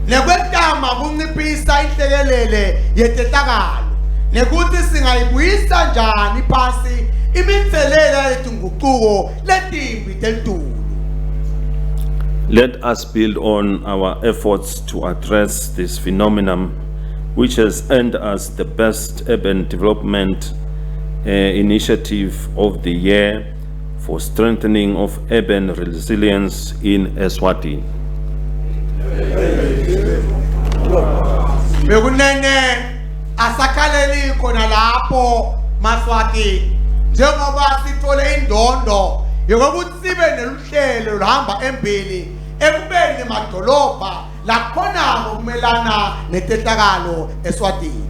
C: nekwetama kunciphisa inhlekelele yetehlakalo nekuthi singayibuyisa njani phasi imithelela yetinguquko letimbi telitulu.
B: Let us build on our efforts to address this phenomenon, which has earned us the best urban development initiative of the year for strengthening of urban resilience in Mswati.
C: Bekunene asakaleli khona lapho Mswati njengoba sithole indondo yokuthi sibe neluhlelo luhamba embili ekubeni emadolobha lakhona ukumelana netehlakalo eSwatini.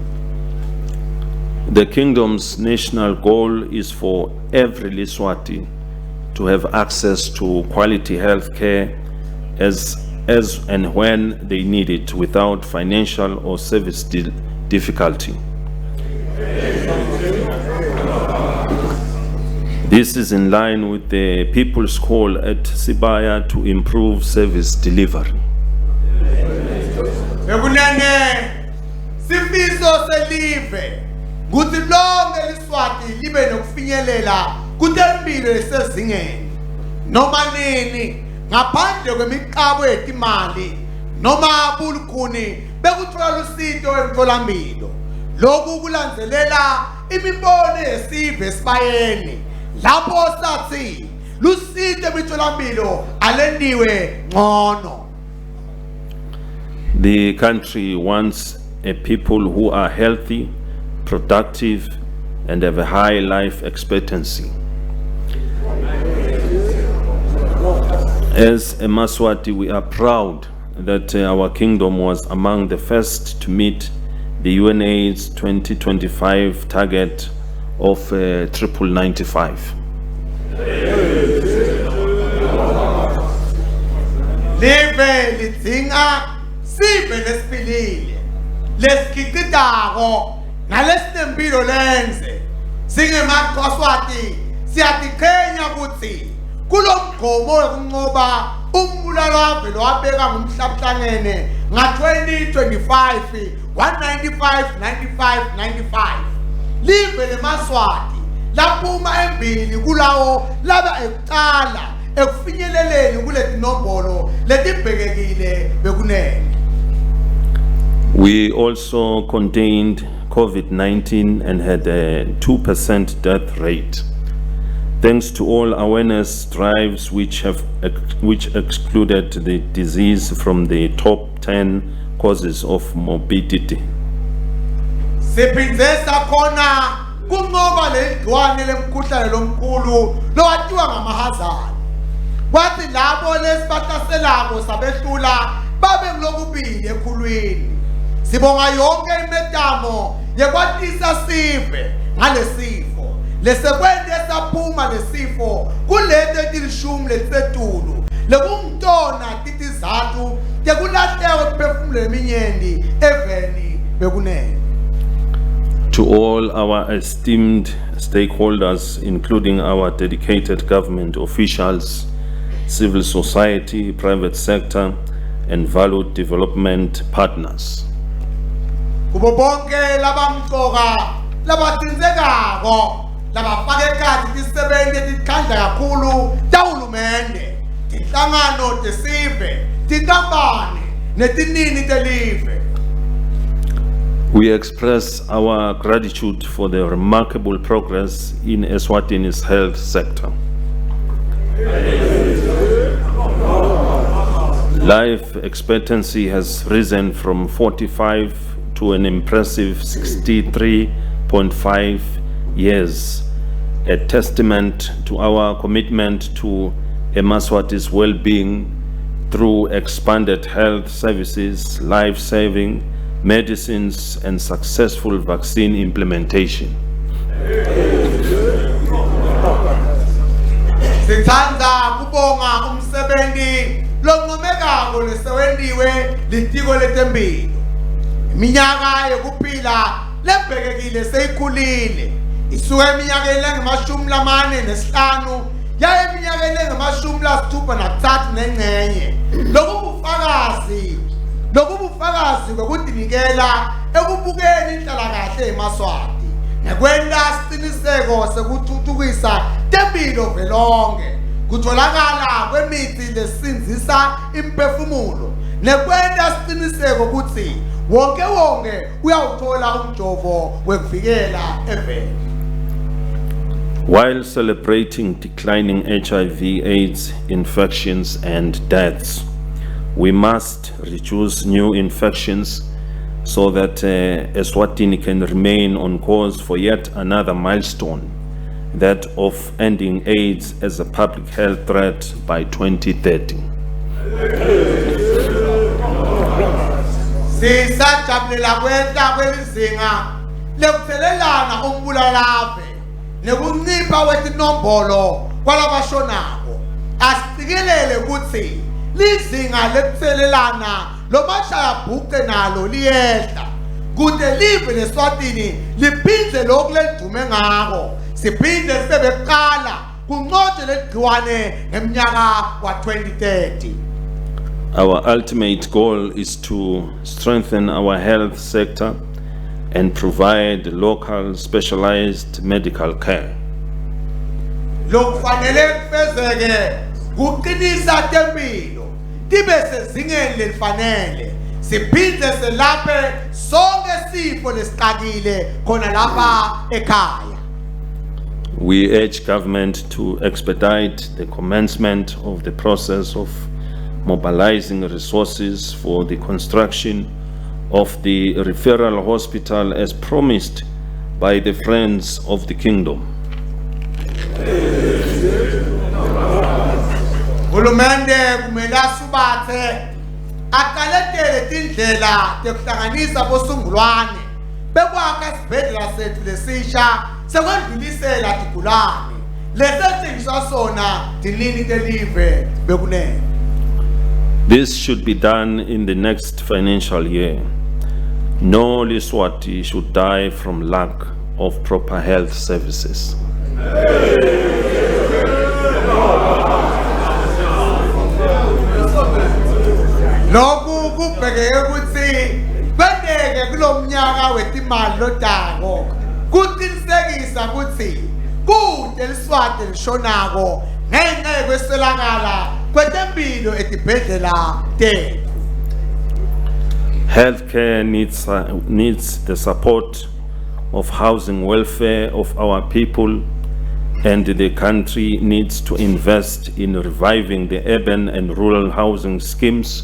B: The kingdom's national goal is for every Liswati to have access to quality health care as and when they need it without financial or service difficulty. This is in line with the People's Call at Sibaya to improve service delivery.
C: Bekunene sifiso selive kuthi lonke iSwati libe nokufinyelela kutempilo esezingeni noma nini ngaphandle kwemiqabo yetimali noma bulukhuni bekuthola usito emtholampilo. Lokhu kulandzelela imibono yesive esibayeni lapho sathi lusito emtholampilo aleniwe ngcono.
B: The country wants a people who are healthy, productive, and have a high life expectancy. As a Mswati, we are proud that our kingdom was among the first to meet the UNAIDS 2025 target of 95.
C: Live lidzinga sive lesipilile lesikhiqidako nalesinempilo lenze singemaXhosa siyatiqhenya ukuthi kulomgomo wokunqoba umbulalo wavelo wabeka ngumhlabuhlangene nga-2025 195 live leMswati laphuma embili kulawo laba ekuqala ekufinyeleleni kuletinombolo letibhekekile bekunene.
B: We also contained COVID-19 and had a 2% death rate, thanks to all awareness drives which excluded the disease from the top 10 causes of morbidity.
C: Siphindze sakhona kunqoba leligciwane lemkhuhlane lomkhulu lowathiwa ngamahazana. Kwathi labo lesibataselako sabehlula babe ngilokubili ekhulwini. Sibonga yonke imetamo yekwatisa sive ngalesifo lesekwende saphuma lesifo kulete tilishumi lesetulu lekungtona titizathu tekulahleka kuphefumula eminyenti eveni bekunene.
B: To all our esteemed stakeholders, including our dedicated government officials, civil society, private sector, and valued development partners.
C: Kubo bonke labamqoka labatsinzekako labafaka ekhathi tisebenze tikhandla kakhulu tahulumende tinhlangano tesive tinkampani netinini telive.
B: We express our gratitude for the remarkable progress in Eswatini's health sector. Life expectancy has risen from 45 to an impressive 63.5 years, a testament to our commitment to Mswati's well-being through expanded health services, life-saving medicines, and successful vaccine implementation.
C: Sithanda kubonga umsebenzi loncomekako lesewenziwe litiko letempilo. Iminyaka yokuphila lebhekekile seyikhulile. Isuka eminyakeni engama-45 yaya eminyakeni engama-63 nengcenye. Lobu bufakazi bekudinikela ekubukeni inhlalakahle eMswati nekwenta isiqiniseko sekuthuthukisa tempilo velonke, kutholakala kwemithi lesinzisa imphefumulo nekwenta isiqiniseko ukuthi wonke uyawuthola umjovo wekuvikela eveni.
B: While celebrating declining HIV/AIDS infections and deaths, we must reduce new infections so that Eswatini can remain on course for yet another milestone, that of ending AIDS as a public health threat by 2030.
C: Sisajabulela kwenta kwelizinga lekuthelelana umbulalave nekuncipha kwetinombolo kwalabashonako. Asiqikelele ukuthi lizinga lekuthelelana lomashaya bhuqe nalo liyehla kude live leSwatini liphindze lokhu lelidume ngako, siphinde sebekuqala kunqotshwe leligciwane ngeminyaka wa-2030.
B: Our ultimate goal is to strengthen our health sector and provide local specialized medical care.
C: Lokufanele kufezeke kuqinisa tempilo tibe sezingeni lelifanele, siphinde selaphe sonke sifo lesixakile khona lapha ekhaya.
B: We urge government to expedite the commencement of the process of mobilizing resources for the construction of the referral hospital as promised by the Friends of the Kingdom.
C: Hulumende kumele asubathe aqaletele tindlela tekuhlanganisa bosungulwane bekwakha isibhedlela sethu lesisha sekwedlulisela tigulane lesethengiswa sona tinini telive bekunene.
B: This should be done in the next financial year. No Liswati should die from lack of proper health services.
C: Lokhu kubhekeke ukuthi kwendeke kulomnyaka wetimali lotako kuqinisekisa ukuthi kude liSwati lishonako ngenxa yokweswelakala kwetempilo etibhedlela tethu.
B: Healthcare needs the support of housing welfare of our people, and the country needs to invest in reviving the urban and rural housing schemes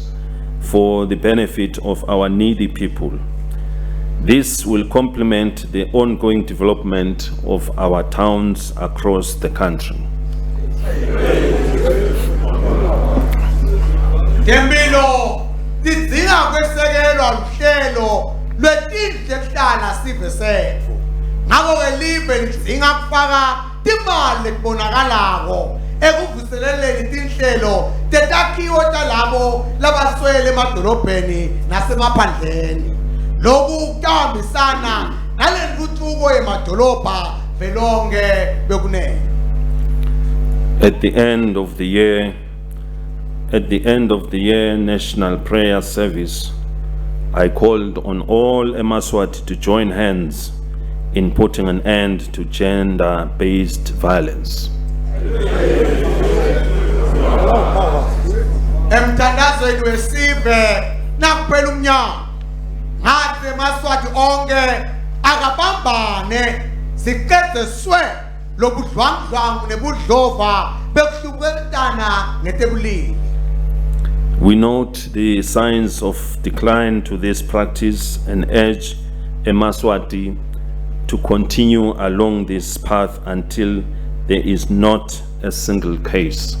B: for the benefit of our needy people. This will complement the ongoing development of our towns across the country.
C: Tempilo tidzinga kwesekelwa luhlelo lwetindle kuhlala sive sethu. Ngako ke live lidzinga kufaka timali letibonakalako ekuvuseleleni tinhlelo tetakhiwo talabo labaswele emadolobheni nasemaphandleni. Lokhu kutahambisana nalentuthuko yemadolobha velonke bekunene.
B: At the end of the year national prayer service, I called on all Mswati to join hands in putting an end to gender-based violence.
C: Emthandazweni wesizwe nakuphela umnyaka ngathi Mswati onke akabambane siqede swe lobudlwangudlwangu nebudlova bekuhlukentana ngetebulili.
B: We note the signs of decline to this practice and urge Mswati to continue along this path until there is not a single case.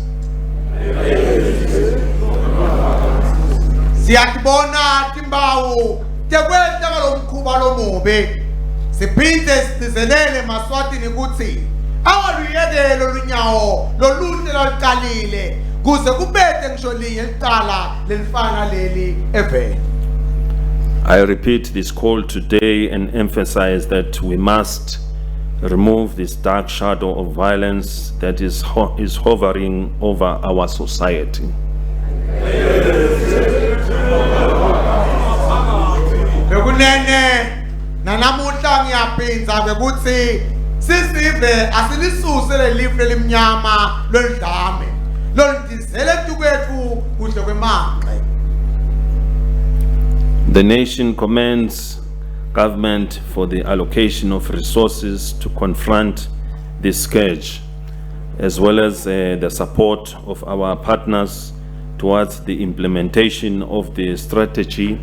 C: Siyakubona timbawu tekwenta kalomkhuba lomubi siphinde sizelele Mswatini ukuthi awaluyekelo lunyawo loluhle laliqalile kuze kubethe ngisho linye liqala lelifana leli eveni.
B: I repeat this call today and emphasize that we must remove this dark shadow of violence that is hovering over our society.
C: Bekunene nanamuhla ngiyaphinza bekuthi sisive asilisuse lelifu elimnyama lolidlame lolidizele tukwethu kuhle kwemanqe.
B: The nation commends government for the allocation of resources to confront this scourge, as well as the support of our partners towards the implementation of the strategy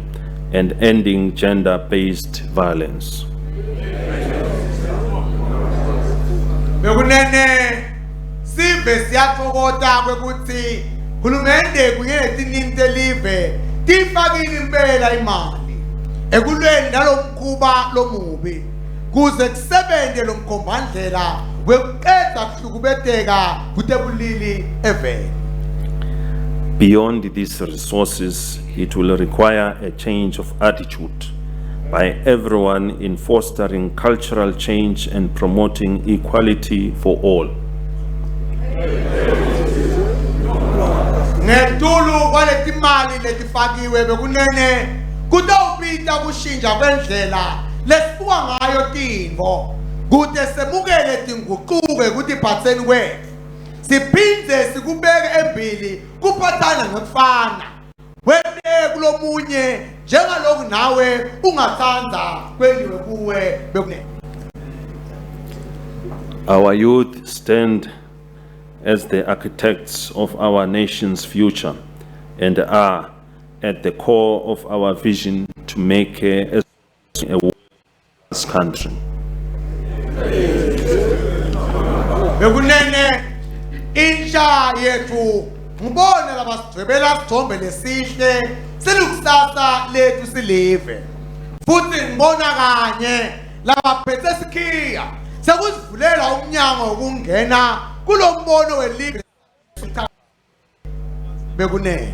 B: and ending gender-based violence.
C: Bekunene sive siyathokoza kwekuthi hulumende kunye netiningi live tifakile impela imali ekulweni nalomkhuba lomubi kuze kusebenze lomkhombandlela wekuqeda kuhlukubeteka kutebulili eveni.
B: Beyond these resources, it will require a change of attitude by everyone in fostering cultural change and promoting equality for all.
C: Ngetulu kwaletimali letifakiwe bekunene kutawupita kushintsha kwendlela lesibuka ngayo tintfo kute semukele tinguquke kutiphatseni kwethu siphindze sikubeke embili kuphathana ngekufana wene kulomunye njengaloku nawe ungathanda kwendiwe kuwe bekunene.
B: Our youth stand as the architects of our nation's future and are at the core of our vision to make a world-class country.
C: Bekunene insha yethu ngibone labasidwebela sithombe lesihle selikusasa lethu silive futhi ngibona kanye labaphethe sikhiya sekusivulela umnyango wokungena kulombono welive bekunene.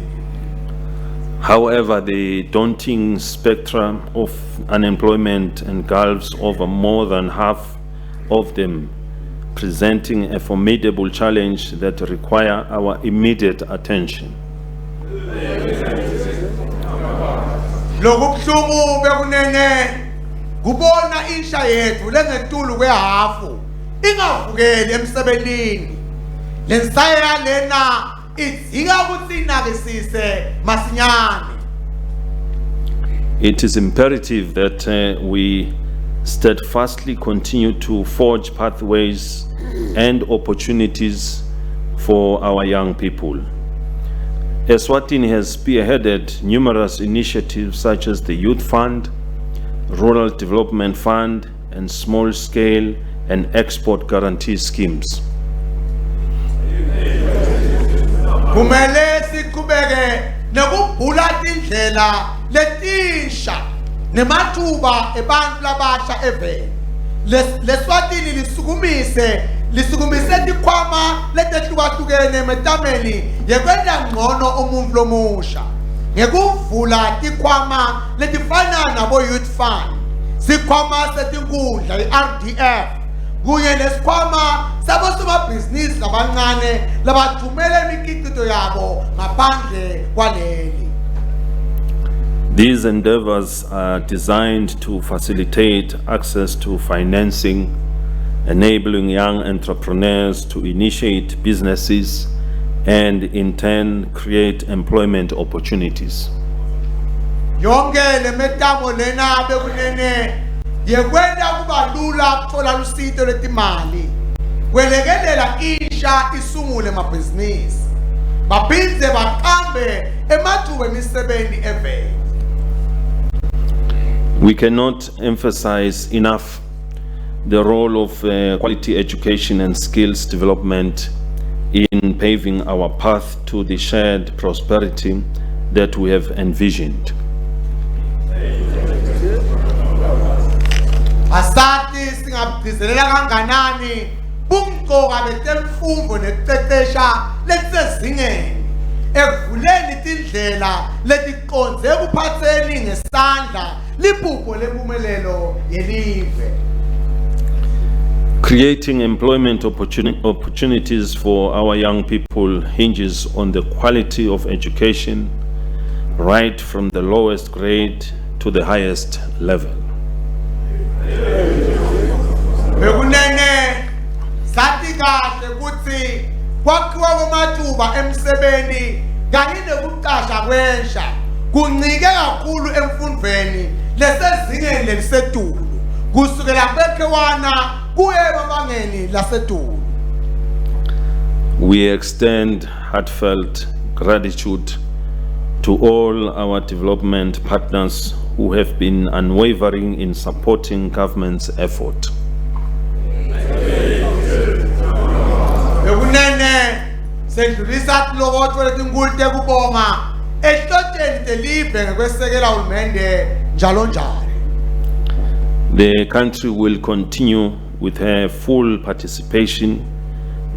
B: However, the daunting spectrum of unemployment engulfs over more than half of them, presenting a formidable challenge that require our immediate attention.
C: Lokubuhlungu bekunene kubona insha yethu lengetulu kwehafu ingavukeli emsebentini lensaya lena idzinga ukuthi inakisise masinyane.
B: It is imperative that we steadfastly continue to forge pathways and opportunities for our young people. Eswatini has spearheaded numerous initiatives such as the Youth Fund, Rural Development Fund, and small-scale and export guarantee schemes.
C: Kumele siqhubeke nekubhula tindlela letinsha nemathuba ebantfu labasha eveni. Leswatini lisukumise tikhwama letehlukahlukene metameni yekwenta ngcono umuntfu lomusha ngekuvula tikhwama letifana nabo Youth Fund, sikhwama setinkundla i-RDF kunye nesikhwama sabosomabhizinisi labancane labathumela imikhiqizo yabo ngaphandle kwaleli.
B: These endeavors are designed to facilitate access to financing, enabling young entrepreneurs to initiate businesses and in turn create employment opportunities.
C: Yonke le metamo lena bekunene yekwenda kuba lula ukuthola lusito lwetimali kwelekelela insha isungule amabhizinisi baphinde baqambe emathuba emisebenzi evela.
B: We cannot emphasize enough the role of quality education and skills development in paving our path to the shared prosperity that we have envisioned.
C: Asati singabhizelela kanganani bumqoka betemfundo nekuqeqesha lesezingeni ekuvuleni tindlela letiqonze ekuphatheni ngesandla liphupho lempumelelo yelive.
B: Creating employment opportunities for our young people hinges on the quality of education, right from the lowest grade to the highest level.
C: Bekunene sathi kahle ukuthi kwakhiwa kwamathuba emsebenzi kanye nokuqasha kwensha kuncike kakhulu emfundweni lesezingeni lelisetulu kusukela kwekhewana kuye babangeni lasetulu.
B: We extend heartfelt gratitude to all our development partners who have been unwavering in supporting government's effort.
C: Bekunene sendlulisa lokho letinkulu tekubonga ehlotsheni telive ngekwesekela uhulumende njalo njalo.
B: The country will continue with her full participation,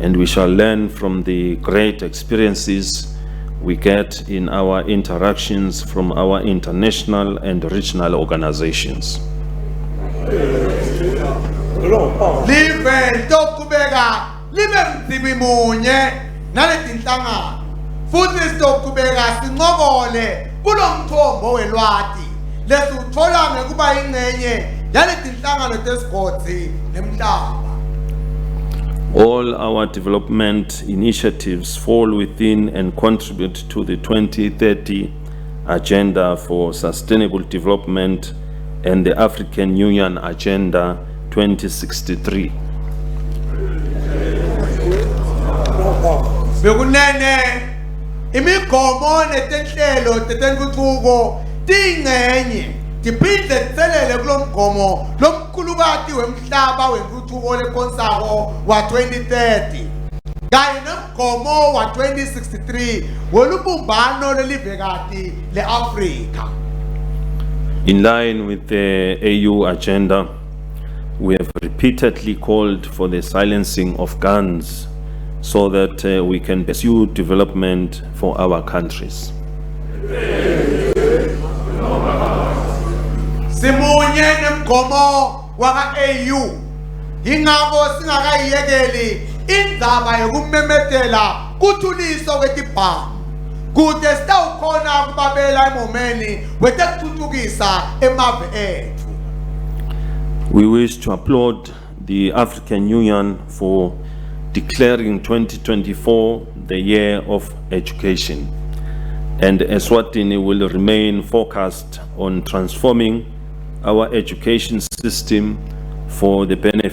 B: and we shall learn from the great experiences we get in our interactions from our international and regional organizations.
C: Live lokubeka libe mdibi munye naletinhlangano futhi sitokubeka sinqokole kulomthombo welwati lesuthola ngekuba ingcenye yaletinhlangano tesigodi nemhlaba.
B: All our development initiatives fall within and contribute to the 2030 Agenda for Sustainable Development and the African Union Agenda 2063.
C: Bekunene imigomo netenhlelo tetentuthuko tingcenye tiphinde tselele kulomgomo lomkhulukati wemhlaba wentuthuko lekhonsako wa 2030 kanye nomgomo wa 2063 wolubumbano lelivekati le-Afrika.
B: In line with the AU agenda, we have repeatedly called for the silencing of guns so that we can pursue development for our countries.
C: Simunye nemgomo waka-AU yingakho singakayiyekeli indzaba yokumemetela kuthuliso kwetibhamu kude sitawukhona kubabela emomeni wetekuthuthukisa emave ethu.
B: We wish to applaud the African Union for declaring 2024 the year of education, and Eswatini will remain focused on transforming our education system for the benefit